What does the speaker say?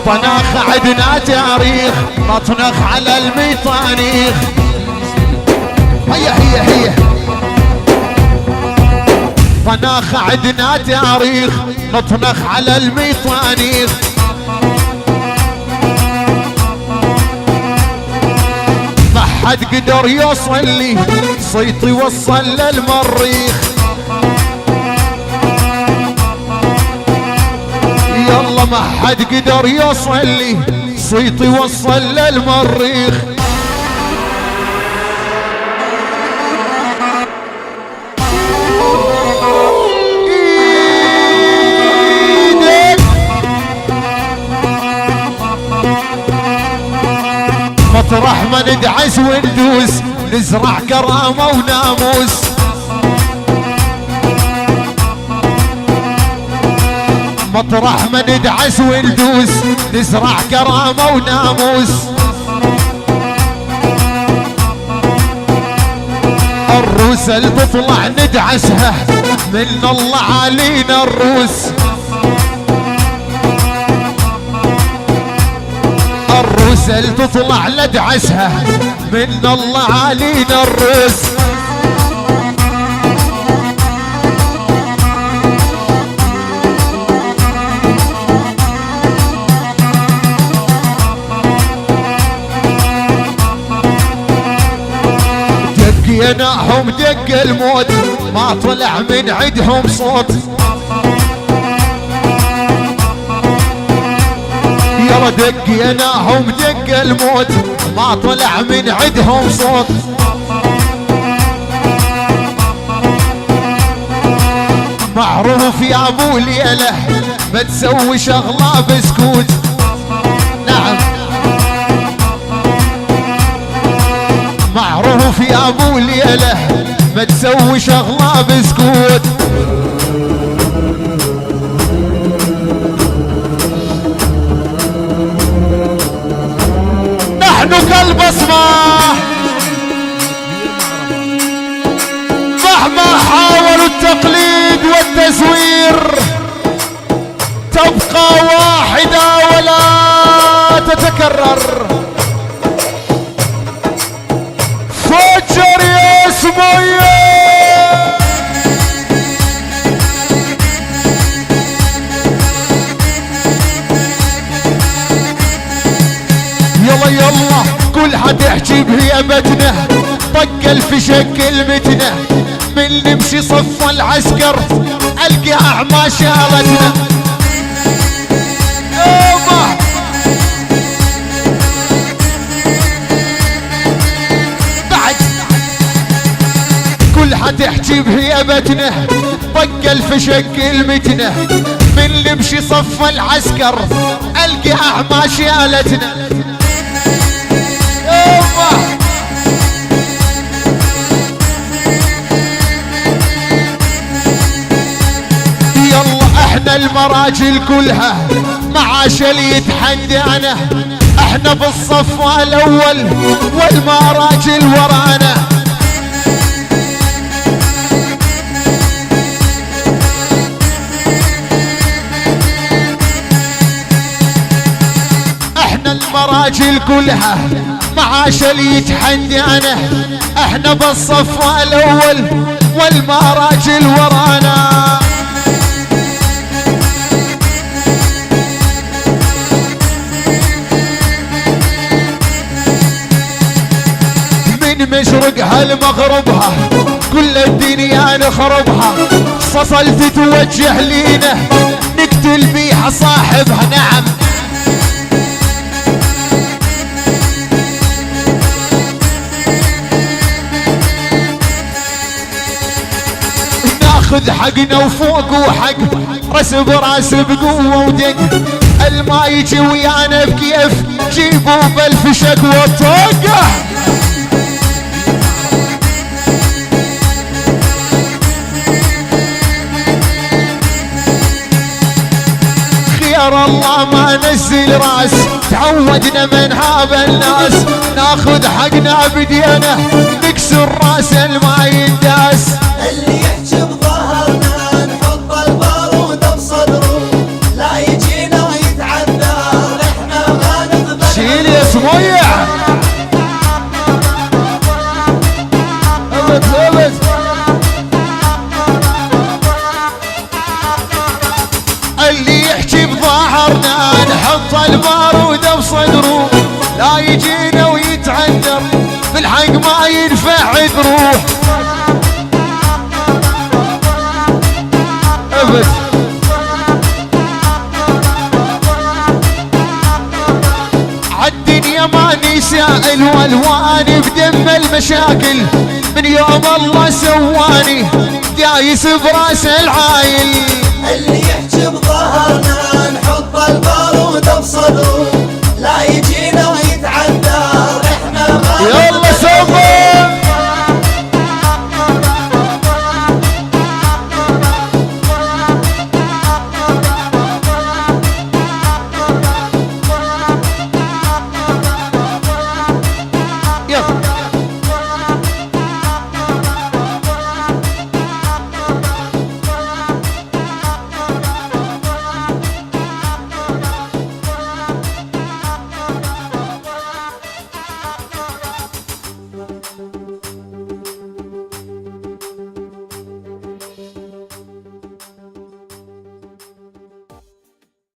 طناخ عدنا تاريخ نطنخ على الميطانيخ. هي طناخ عدنا تاريخ نطنخ على الميطانيخ. ما حد قدر يوصل لي صيتي وصل للمريخ. يلا ما حد قدر يوصل لي صيتي وصل للمريخ. مطرح ما ندعس وندوس نزرع كرامة وناموس. مطرح ما ندعس وندوس نزرع كرامة وناموس. الروس اللي تطلع ندعسها من الله علينا الروس. الروس اللي تطلع ندعسها من الله علينا الروس. دقيناهم دق الموت ما طلع من عندهم صوت. يلا دقيناهم دق الموت ما طلع من عندهم صوت. معروف يا ابو ليله ما تسوي شغله بسكوت. نعم معروف يا ابو ليله ما تسوي شغله بسكوت. نحن كالبصمة مهما حاولوا التقليد والتزوير تبقى واحدة ولا تتكرر. فجر يا سمية يلا يلا كل حد يحكي بهيبتنا طق الفشك كلمتنا من نمشي صف العسكر القى اعمى شالتنا. بعد كل حد يحكي بهيبتنا طق الفشك كلمتنا من نمشي صف العسكر القى اعمى شالتنا. يلا احنا المراجل كلها معاش اللي يتحدانا. احنا بالصف الاول والمراجل ورانا. احنا المراجل كلها معاش اللي يتحدانا. احنا بالصف الاول والمراجل ورانا. من مشرقها لمغربها كل الدنيا نخربها. فصل تتوجه لينا نقتل بيها صاحبها. نعم ناخذ حقنا وفوق وحق راس براس بقوه ودق. الما يجي ويانا بكيف جيبوا بالفشق والطقه. خير الله ما نزل راس تعودنا من هذا الناس. ناخذ حقنا بدينا نكسر راس الما ينداس. اللي يحكي بظهرنا نحط البارود بصدره لا يجينا يتعذر. ما ينفع تروح ابد. عالدنيا ماني سائل والواني بدم المشاكل، من يوم الله سواني دايس براس العايل. اللي يحجب ظهرنا نحط البارود بصدره، لا يجي